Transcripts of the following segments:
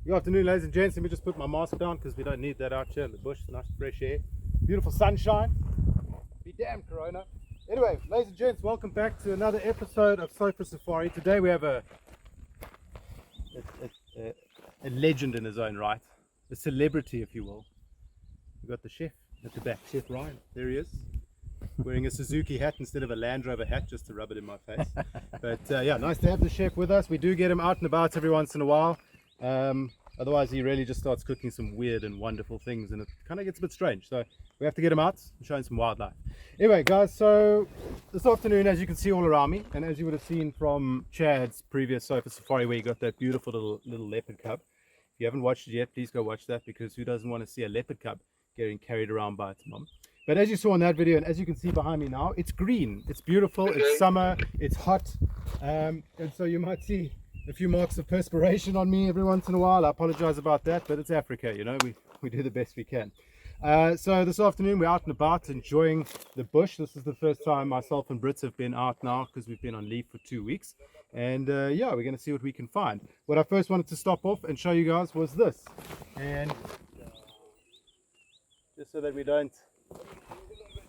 Good afternoon, ladies and gents. Let me just put my mask down because we don't need that out here in the bush. Nice fresh air, beautiful sunshine. Be damn Corona. Anyway, ladies and gents, welcome back to another episode of Sofa Safari. Today we have a legend in his own right, a celebrity, if you will. We've got the chef at the back, Chef Ryan. There he is, wearing a Suzuki hat instead of a Land Rover hat, just to rub it in my face. But yeah, nice to have the chef with us. We do get him out and about every once in a while. Otherwise he really just starts cooking some weird and wonderful things, and it kind of gets a bit strange, so we have to get him out and show him some wildlife. Anyway guys, so this afternoon, as you can see all around me, and as you would have seen from Chad's previous Sofa Safari where he got that beautiful little leopard cub, if you haven't watched it yet, please go watch that, because who doesn't want to see a leopard cub getting carried around by its mom? But as you saw in that video, and as you can see behind me now, it's green, it's beautiful, it's summer, it's hot, and so you might see a few marks of perspiration on me every once in a while. I apologize about that, but it's Africa, you know, we do the best we can. So this afternoon we're out and about enjoying the bush. This is the first time myself and Brits have been out now, because we've been on leave for 2 weeks, and yeah, we're going to see what we can find. What I first wanted to stop off and show you guys was this, and just so that we don't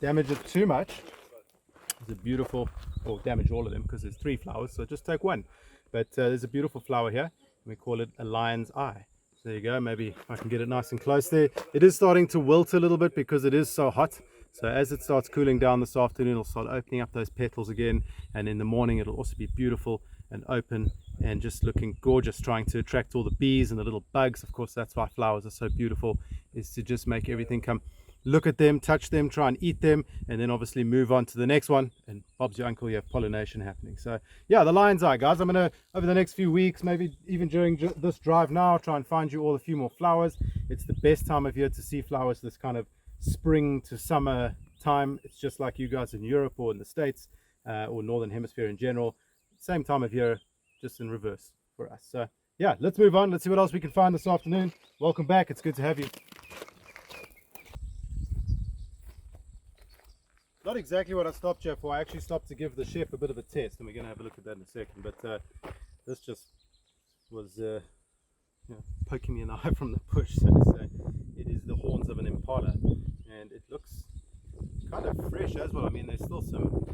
damage it too much, it's a beautiful, or damage all of them, because there's 3 flowers, so just take one. But there's a beautiful flower here, and we call it a lion's eye. So there you go, maybe I can get it nice and close there. It is starting to wilt a little bit because it is so hot. So as it starts cooling down this afternoon, it'll start opening up those petals again, and in the morning it'll also be beautiful and open and just looking gorgeous, trying to attract all the bees and the little bugs. Of course, that's why flowers are so beautiful, is to just make everything come look at them, touch them, try and eat them, and then obviously move on to the next one. And Bob's your uncle, you have pollination happening. So yeah, the lion's eye, guys. I'm gonna, over the next few weeks, maybe even during this drive now, try and find you all a few more flowers. It's the best time of year to see flowers, this kind of spring to summer time. It's just like you guys in Europe or in the States, or Northern Hemisphere in general. Same time of year, just in reverse for us. So yeah, let's move on. Let's see what else we can find this afternoon. Welcome back. It's good to have you. Not exactly what I stopped here for. I actually stopped to give the chef a bit of a test, and we're going to have a look at that in a second. But this just was you know, poking me in the eye from the bush, so to say. It is the horns of an impala, and it looks kind of fresh as well. I mean, there's still some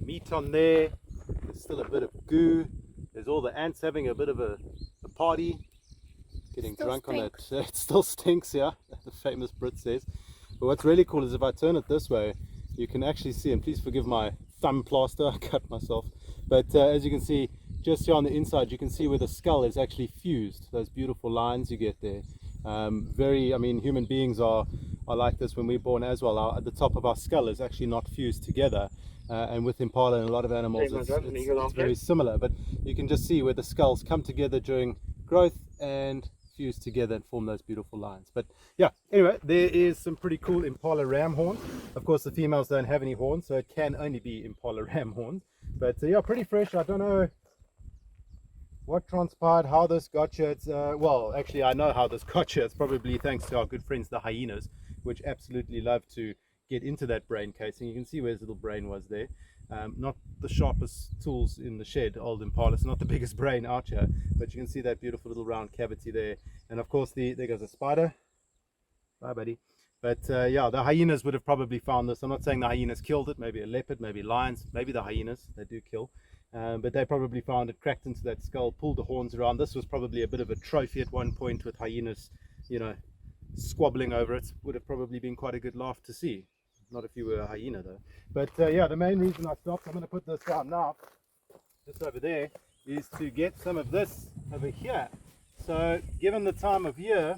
meat on there. There's still a bit of goo. There's all the ants having a bit of a party, getting still drunk stinks. On that. It still stinks, yeah, the famous Brit says. But what's really cool is if I turn it this way, you can actually see, and please forgive my thumb plaster, I cut myself, but as you can see just here on the inside, you can see where the skull is actually fused, those beautiful lines you get there. I mean, human beings are like this when we're born as well. At the top of our skull is actually not fused together, and with impala and a lot of animals it's very similar, but you can just see where the skulls come together during growth and fuse together and form those beautiful lines. But yeah, anyway, there is some pretty cool impala ram horns. Of course, the females don't have any horns, so it can only be impala ram horns. But yeah, pretty fresh. I don't know what transpired, how this got here. It's well, actually I know how this got here. It's probably thanks to our good friends the hyenas, which absolutely love to get into that brain casing. You can see where his little brain was there. Not the sharpest tools in the shed, old impala. It's not the biggest brain out here, but you can see that beautiful little round cavity there. And of course, there goes a spider. Bye, buddy. But yeah, the hyenas would have probably found this. I'm not saying the hyenas killed it. Maybe a leopard, maybe lions, maybe the hyenas. They do kill. But they probably found it, cracked into that skull, pulled the horns around. This was probably a bit of a trophy at one point, with hyenas, you know, squabbling over it. Would have probably been quite a good laugh to see. Not if you were a hyena though. But yeah, the main reason I stopped, I'm going to put this down now, just over there, is to get some of this over here. So given the time of year,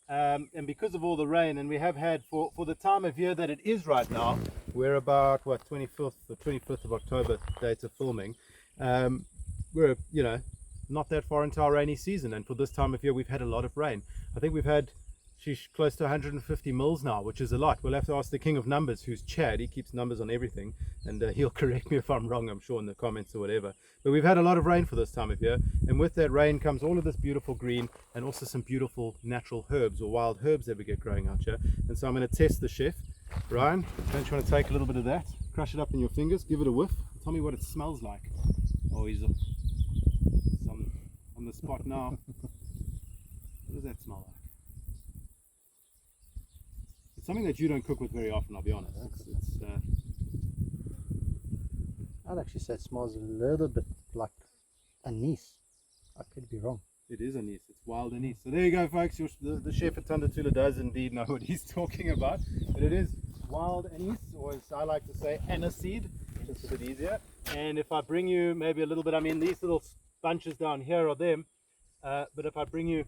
and because of all the rain, and we have had for the time of year that it is right now, we're about what, 25th of October, date of filming. We're, you know, not that far into our rainy season, and for this time of year we've had a lot of rain. I think we've had close to 150 mils now, which is a lot. We'll have to ask the king of numbers, who's Chad. He keeps numbers on everything, and he'll correct me if I'm wrong, I'm sure, in the comments or whatever. But we've had a lot of rain for this time of year, and with that rain comes all of this beautiful green, and also some beautiful natural herbs, or wild herbs that we get growing out here. And so I'm going to test the chef. Ryan, don't you want to take a little bit of that, crush it up in your fingers, give it a whiff, tell me what it smells like. Oh, he's on the spot now. something that you don't cook with very often, I'll be honest. I'd actually say it smells a little bit like anise. I could be wrong. It is anise. It's wild anise. So there you go, folks. The chef at Tanda Tula does indeed know what he's talking about. But it is wild anise, or as I like to say, aniseed, just a bit easier. And if I bring you maybe a little bit, I mean, these little bunches down here are them. But if I bring you,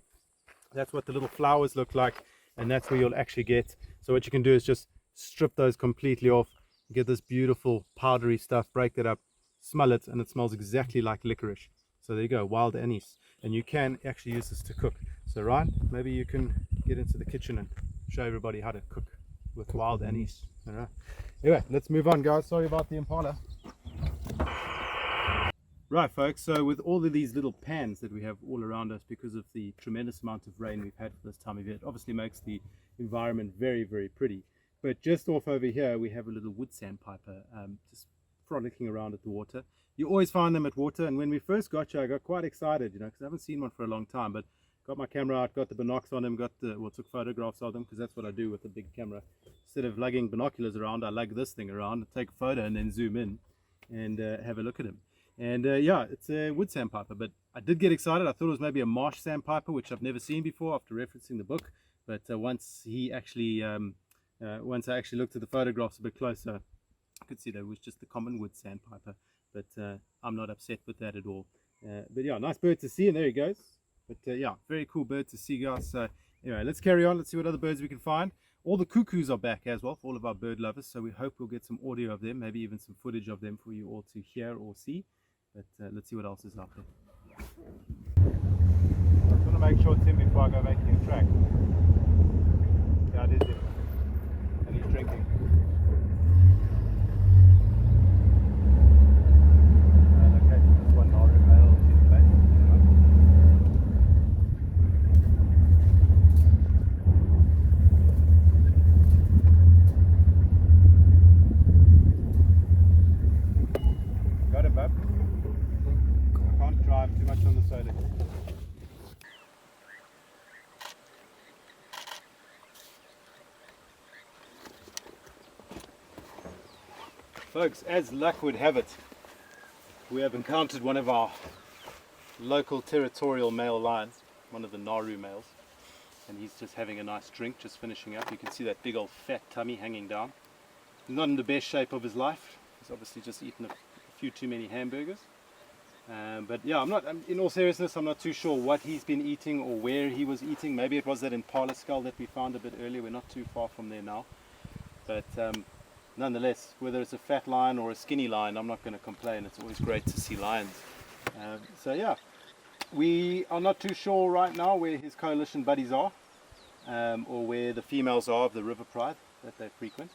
that's what the little flowers look like. And that's where you'll actually get. So what you can do is just strip those completely off. Get this beautiful powdery stuff, break that up, smell it, and it smells exactly like licorice. So there you go, wild anise. And you can actually use this to cook. So Ryan, maybe you can get into the kitchen and show everybody how to cook with wild anise. All right. Anyway, let's move on, guys. Sorry about the Impala. Right, folks, so with all of these little pans that we have all around us because of the tremendous amount of rain we've had for this time of year, it obviously makes the environment very, very pretty. But just off over here, we have a little wood sandpiper just frolicking around at the water. You always find them at water, and when we first got here, I got quite excited, you know, because I haven't seen one for a long time. But got my camera out, got the binocs on them, took photographs of them, because that's what I do with the big camera. Instead of lugging binoculars around, I lug this thing around, take a photo, and then zoom in and have a look at him. And yeah, it's a wood sandpiper, but I did get excited. I thought it was maybe a marsh sandpiper, which I've never seen before after referencing the book. But once I actually looked at the photographs a bit closer, I could see that it was just the common wood sandpiper. But I'm not upset with that at all. But yeah, nice bird to see, and there he goes. But yeah, very cool bird to see, guys. So anyway, let's carry on. Let's see what other birds we can find. All the cuckoos are back as well for all of our bird lovers. So we hope we'll get some audio of them, maybe even some footage of them for you all to hear or see. But let's see what else is out there. I just want to make sure it's him before I go making a track. Yeah, it is him. And he's drinking. Okay, so this one Nharu male in place. Got him, bub. Can't drive too much on the solar. Folks, as luck would have it, we have encountered one of our local territorial male lions, one of the Nharu males, and he's just having a nice drink, just finishing up. You can see that big old fat tummy hanging down. He's not in the best shape of his life. He's obviously just eaten a few too many hamburgers. But yeah, in all seriousness, I'm not too sure what he's been eating or where he was eating. Maybe it was that Impala skull that we found a bit earlier. We're not too far from there now. But nonetheless, whether it's a fat lion or a skinny lion, I'm not going to complain. It's always great to see lions. So yeah, we are not too sure right now where his coalition buddies are, or where the females are of the river pride that they frequent.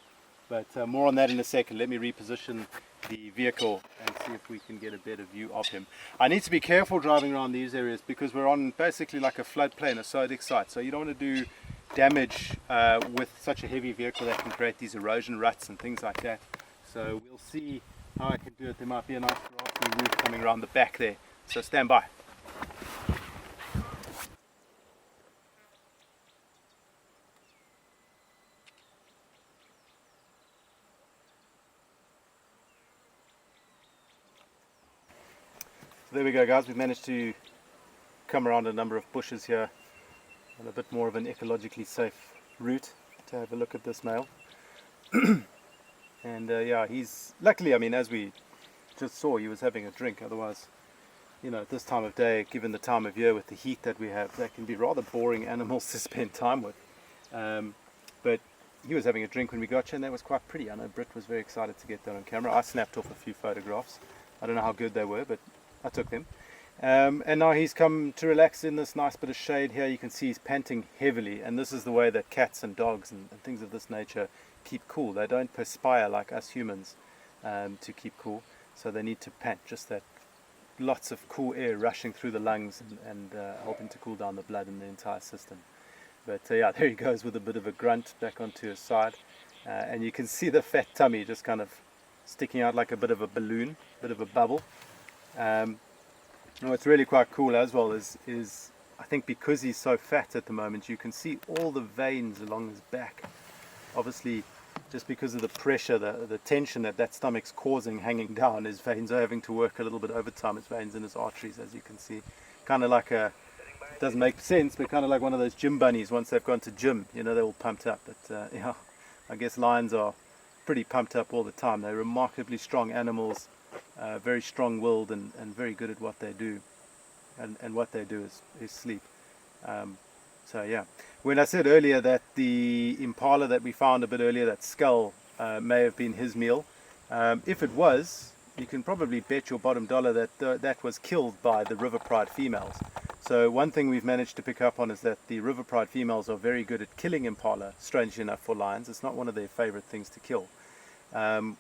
But more on that in a second. Let me reposition the vehicle and see if we can get a better view of him. I need to be careful driving around these areas because we're on basically like a floodplain, a sodic site. So you don't want to do damage with such a heavy vehicle that can create these erosion ruts and things like that. So we'll see how I can do it. There might be a nice grassy route coming around the back there. So stand by. So there we go, guys. We've managed to come around a number of bushes here on a bit more of an ecologically safe route to have a look at this male. And yeah, he's luckily, I mean, as we just saw, he was having a drink. Otherwise, you know, at this time of day, given the time of year with the heat that we have, that can be rather boring animals to spend time with. But he was having a drink when we got here, and that was quite pretty. I know Britt was very excited to get that on camera. I snapped off a few photographs. I don't know how good they were, but I took them. And now he's come to relax in this nice bit of shade here. You can see he's panting heavily, and this is the way that cats and dogs and things of this nature keep cool. They don't perspire like us humans to keep cool, so they need to pant, just that lots of cool air rushing through the lungs and helping to cool down the blood in the entire system. But yeah, there he goes with a bit of a grunt back onto his side, and you can see the fat tummy just kind of sticking out like a bit of a balloon, bit of a bubble. What's really quite cool as well is I think because he's so fat at the moment, you can see all the veins along his back. obviously just because of the pressure, the tension that stomach's causing hanging down, his veins are having to work a little bit overtime, his veins and his arteries, as you can see. Kind of like it doesn't make sense, but kind of like one of those gym bunnies once they've gone to gym, you know, they're all pumped up. But yeah, I guess lions are pretty pumped up all the time. They're remarkably strong animals, very strong-willed and very good at what they do. And what they do is sleep. So yeah, when I said earlier that the impala that we found a bit earlier, that skull, may have been his meal, if it was, you can probably bet your bottom dollar that that was killed by the river pride females. So one thing we've managed to pick up on is that the river pride females are very good at killing impala, strangely enough for lions. It's not one of their favorite things to kill.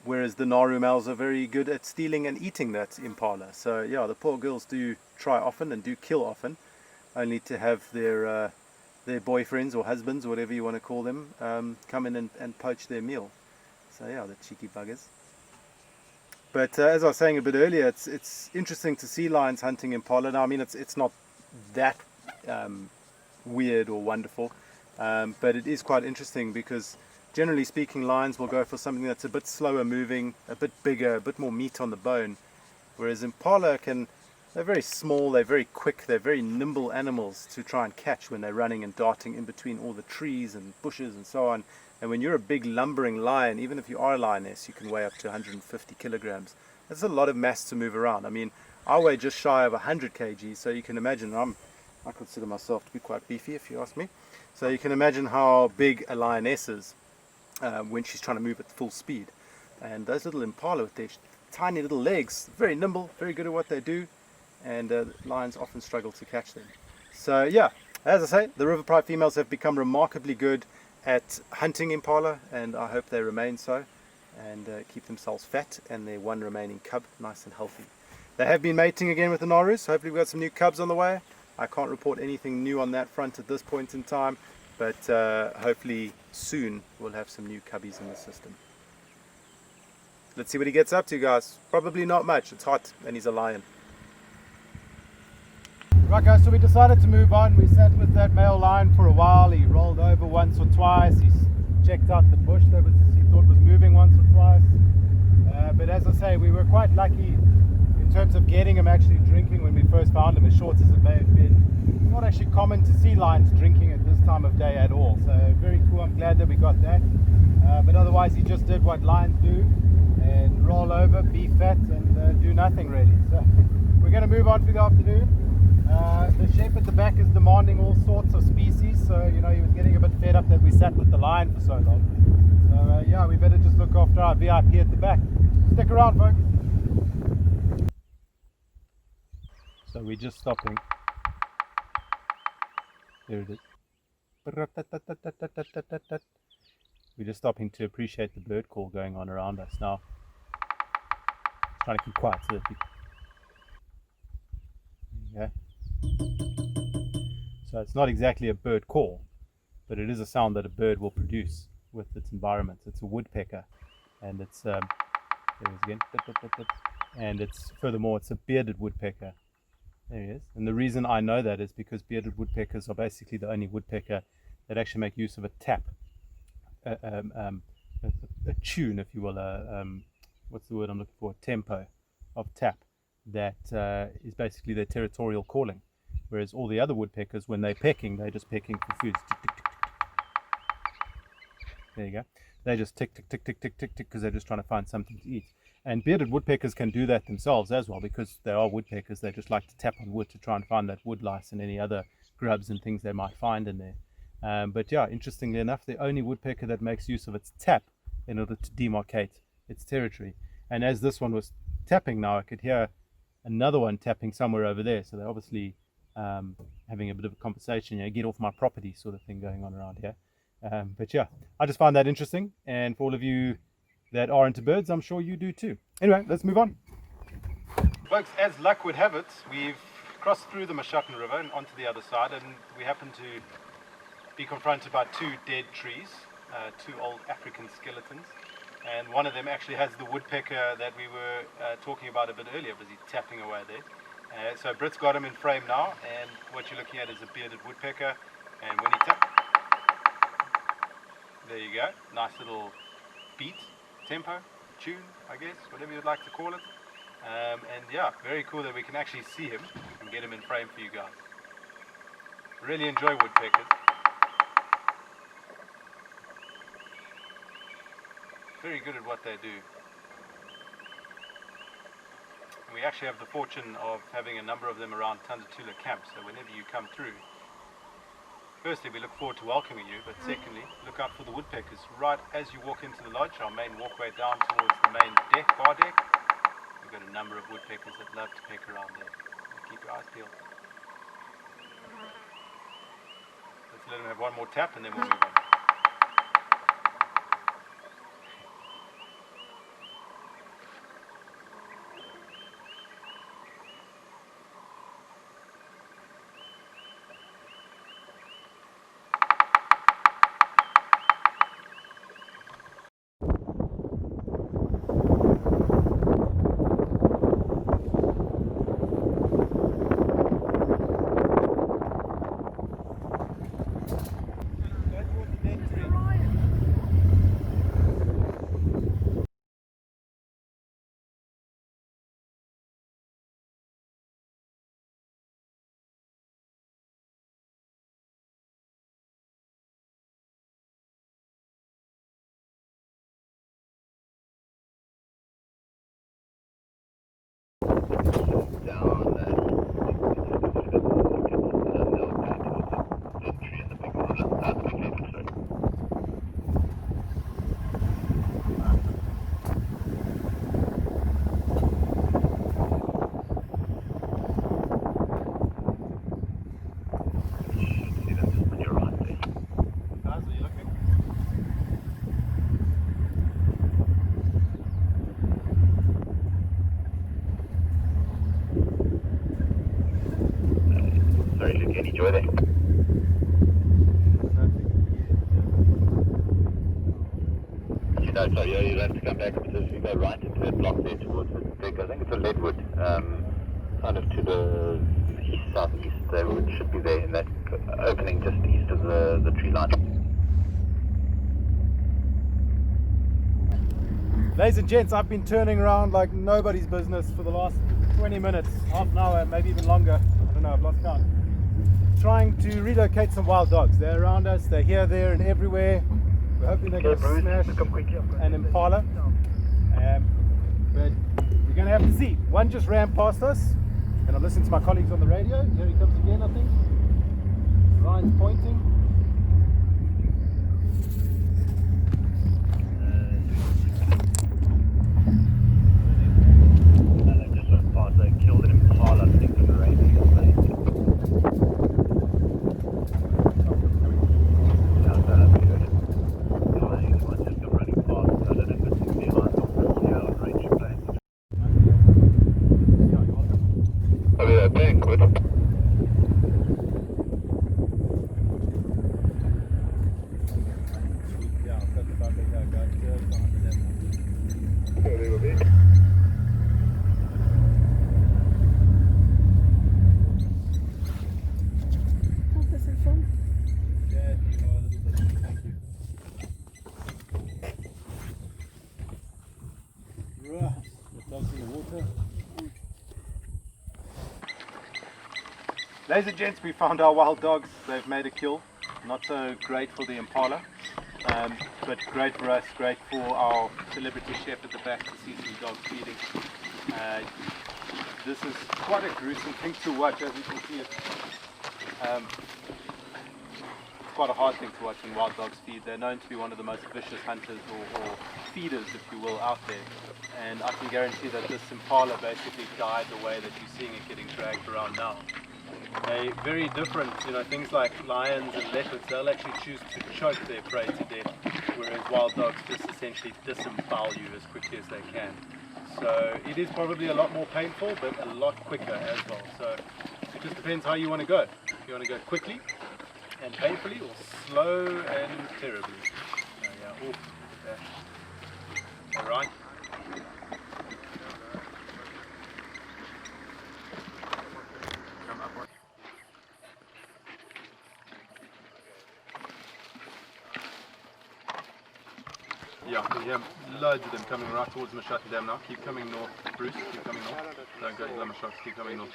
Whereas the Nharu males are very good at stealing and eating that impala. So yeah, the poor girls do try often and do kill often, only to have their boyfriends or husbands, or whatever you want to call them, come in and poach their meal. So yeah, the cheeky buggers. But as I was saying a bit earlier, it's interesting to see lions hunting impala. Now, I mean, it's not that weird or wonderful, but it is quite interesting because generally speaking, lions will go for something that's a bit slower moving, a bit bigger, a bit more meat on the bone, whereas impala they're very small, they're very quick, they're very nimble animals to try and catch when they're running and darting in between all the trees and bushes and so on. And when you're a big lumbering lion, even if you are a lioness, you can weigh up to 150 kilograms. That's a lot of mass to move around. I mean, I weigh just shy of 100 kg, so you can imagine I consider myself to be quite beefy, if you ask me. So you can imagine how big a lioness is when she's trying to move at full speed. And those little impala with their tiny little legs, very nimble, very good at what they do, and lions often struggle to catch them. So yeah, as I say, the river pride females have become remarkably good at hunting impala, and I hope they remain so, and keep themselves fat and their one remaining cub nice and healthy. They have been mating again with the Nharus, so hopefully we've got some new cubs on the way. I can't report anything new on that front at this point in time, but hopefully soon we'll have some new cubbies in the system. Let's see what he gets up to, guys. Probably not much, it's hot and he's a lion. Right guys, so we decided to move on. We sat with that male lion for a while. He rolled over once or twice. He's checked out the bush that he thought was moving once or twice. But as I say, we were quite lucky in terms of getting him actually drinking when we first found him, as short as it may have been. It's not actually common to see lions drinking at this time of day at all. So very cool, I'm glad that we got that. But otherwise he just did what lions do and roll over, be fat and do nothing really. So we're going to move on through the afternoon. The sheep at the back is demanding all sorts of species, so you know he was getting a bit fed up that we sat with the lion for so long. So yeah, we better just look after our VIP at the back. Stick around, folks. So we're just stopping. There it is. We're just stopping to appreciate the bird call going on around us now. Trying to keep quiet so that there you go. So it's not exactly a bird call, but it is a sound that a bird will produce with its environment. It's a woodpecker, and it's there it is again. And furthermore it's a bearded woodpecker. There he is. And the reason I know that is because bearded woodpeckers are basically the only woodpecker that actually make use of a tap, a tune, if you will, what's the word I'm looking for? A tempo of tap that is basically their territorial calling. Whereas all the other woodpeckers, when they're pecking, they're just pecking for food. Tick, tick, tick, tick. There you go. They just tick, tick, tick, tick, tick, tick, tick, because they're just trying to find something to eat. And bearded woodpeckers can do that themselves as well, because they are woodpeckers. They just like to tap on wood to try and find that wood lice and any other grubs and things they might find in there. But yeah, interestingly enough, the only woodpecker that makes use of its tap in order to demarcate its territory. And as this one was tapping now, I could hear another one tapping somewhere over there. So they're obviously having a bit of a conversation, you know, get off my property sort of thing going on around here. But yeah, I just find that interesting, and for all of you that are into birds, I'm sure you do too. Anyway, let's move on. Folks, as luck would have it, we've crossed through the Mashakan River and onto the other side, and we happen to be confronted by two dead trees, two old African skeletons, and one of them actually has the woodpecker that we were talking about a bit earlier, busy tapping away there. So Brit's got him in frame now, and what you're looking at is a bearded woodpecker, and when he There you go. Nice little beat, tempo, tune, I guess, whatever you'd like to call it. And yeah, very cool that we can actually see him and get him in frame for you guys. Really enjoy woodpeckers. Very good at what they do. We actually have the fortune of having a number of them around Tandatula camp, so whenever you come through, firstly we look forward to welcoming you, but secondly look out for the woodpeckers. Right as you walk into the lodge, our main walkway down towards the main deck, bar deck, we've got a number of woodpeckers that love to peck around there. Keep your eyes peeled. Let's let them have one more tap and then we'll move on. Enjoy that. Sorry, you'll have to come back because we go right into that block there towards the deck. I think it's a leadwood, kind of to the east, southeast. They should be there in that opening just east of the tree line. Ladies and gents, I've been turning around like nobody's business for the last 20 minutes, half an hour, maybe even longer. I don't know, I've lost count. Trying to relocate some wild dogs. They're around us, they're here, there and everywhere. We're hoping they're going to smash an impala. But we're going to have to see. One just ran past us, and I'm listening to my colleagues on the radio. Here he comes again, I think. Ryan's pointing. They just went past. They killed an impala, I think, in the radio. Ladies and gents, we found our wild dogs. They've made a kill. Not so great for the impala, but great for us, great for our celebrity chef at the back to see some dogs feeding. This is quite a gruesome thing to watch, as you can see. It's quite a hard thing to watch when wild dogs feed. They're known to be one of the most vicious hunters or feeders, if you will, out there. And I can guarantee that this impala basically died the way that you're seeing it getting dragged around now. They're very different, things like lions and leopards, they'll actually choose to choke their prey to death, whereas wild dogs just essentially disembowel you as quickly as they can. So it is probably a lot more painful, but a lot quicker as well. So it just depends how you want to go. If you want to go quickly and painfully, or slow and terribly. So yeah, look at that. Alright. Yeah, you have loads of them coming right towards Mashatan Dam now. Keep coming north, Bruce. Keep coming north. Don't go to the Mashats. Keep coming north.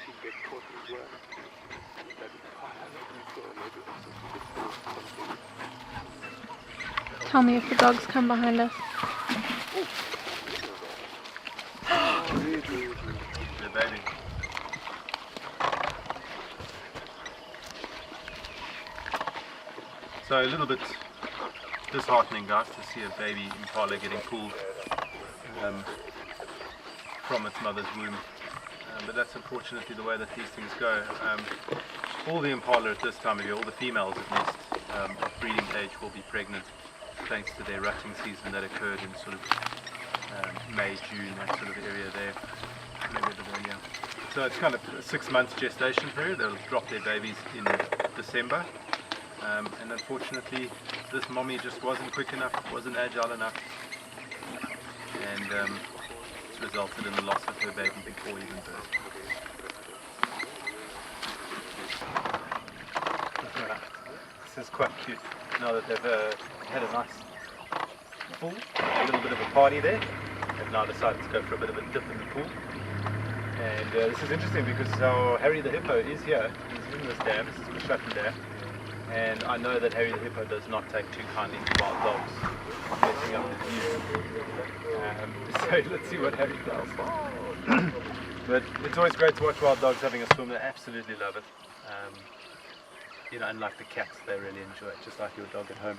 Tell me if the dogs come behind us. The baby. So a little bit disheartening, guys, to see a baby impala getting pulled from its mother's womb. But that's unfortunately the way that these things go. All the impala at this time of year, all the females at least, of breeding age will be pregnant thanks to their rutting season that occurred in sort of May, June, that sort of area there. Maybe a bit earlier. So it's kind of a 6 months gestation period. They'll drop their babies in December. And unfortunately, this mommy just wasn't quick enough, wasn't agile enough, and it's resulted in the loss of her baby before even birth. This is quite cute. Now that they've had a nice pool, a little bit of a party there, they've now decided to go for a bit of a dip in the pool. And this is interesting because our Harry the Hippo is here. He's in this dam. This is Mashatan Dam. And I know that Harry the Hippo does not take too kindly to wild dogs messing up his view. So let's see what Harry does. But it's always great to watch wild dogs having a swim. They absolutely love it. You know, unlike the cats, they really enjoy it, just like your dog at home.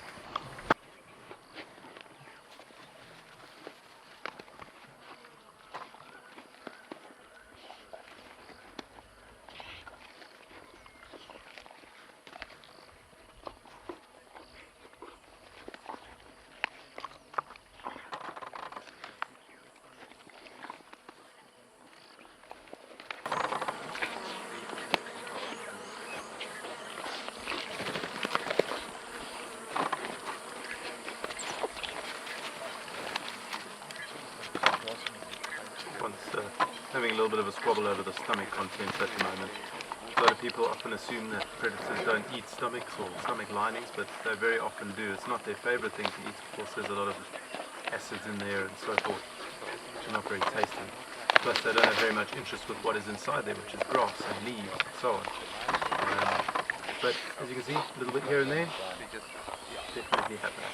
Having a little bit of a squabble over the stomach contents at the moment. A lot of people often assume that predators don't eat stomachs or stomach linings, but they very often do. It's not their favorite thing to eat. Of course, there's a lot of acids in there and so forth, which are not very tasty. Plus, they don't have very much interest with what is inside there, which is grass and leaves and so on. But as you can see, a little bit here and there, they just definitely happen.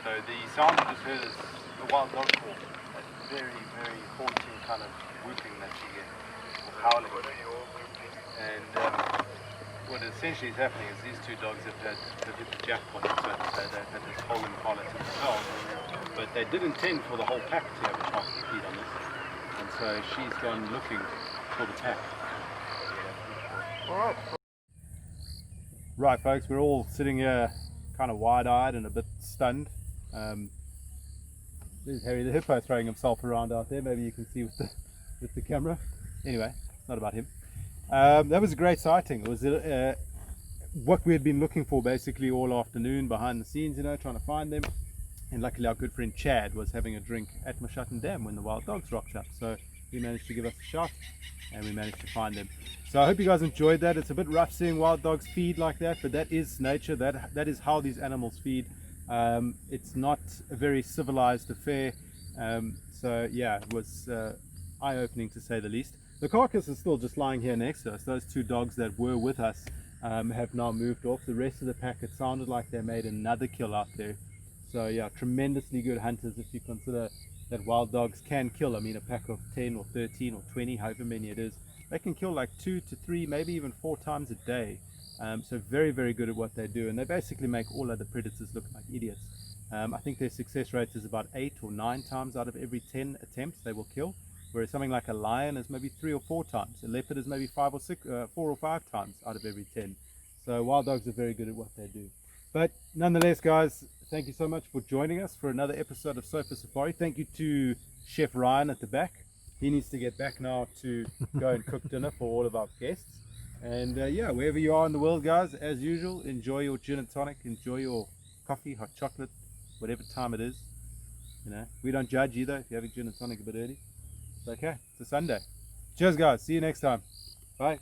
So the sound you just heard is the wild dog call. That very, very haunting kind of whooping that you get, or howling. And what essentially is happening is these two dogs have hit the jackpot, so to say. They've had this whole impala to themselves, but they did intend for the whole pack to have a chance to feed on this. And so she's gone looking for the pack. Right folks, we're all sitting here kind of wide-eyed and a bit stunned. There's Harry the Hippo throwing himself around out there. Maybe you can see with the camera. Anyway, it's not about him. That was a great sighting. It was what we had been looking for basically all afternoon behind the scenes, you know, trying to find them. And luckily our good friend Chad was having a drink at Mashatan Dam when the wild dogs rocked up. So he managed to give us a shot and we managed to find them. So I hope you guys enjoyed that. It's a bit rough seeing wild dogs feed like that, but that is nature. That is how these animals feed. It's not a very civilized affair. So yeah, it was eye-opening to say the least. The carcass is still just lying here next to us. Those two dogs that were with us have now moved off. The rest of the pack, it sounded like they made another kill out there. So yeah, tremendously good hunters if you consider that wild dogs can kill. I mean, a pack of 10 or 13 or 20, however many it is, they can kill like 2 to 3, maybe even 4 times a day. So very, very good at what they do, and they basically make all other predators look like idiots. I think their success rate is about 8 or 9 times out of every 10 attempts they will kill, whereas something like a lion is maybe 3 or 4 times. A leopard is maybe 4 or 5 times out of every 10. So wild dogs are very good at what they do. But nonetheless, guys, thank you so much for joining us for another episode of Sofa Safari. Thank you to Chef Ryan at the back. He needs to get back now to go and cook dinner for all of our guests. And yeah, wherever you are in the world, guys, as usual, enjoy your gin and tonic, enjoy your coffee, hot chocolate, whatever time it is. You know, we don't judge either if you're having gin and tonic a bit early. It's okay. It's a Sunday. Cheers, guys. See you next time. Bye.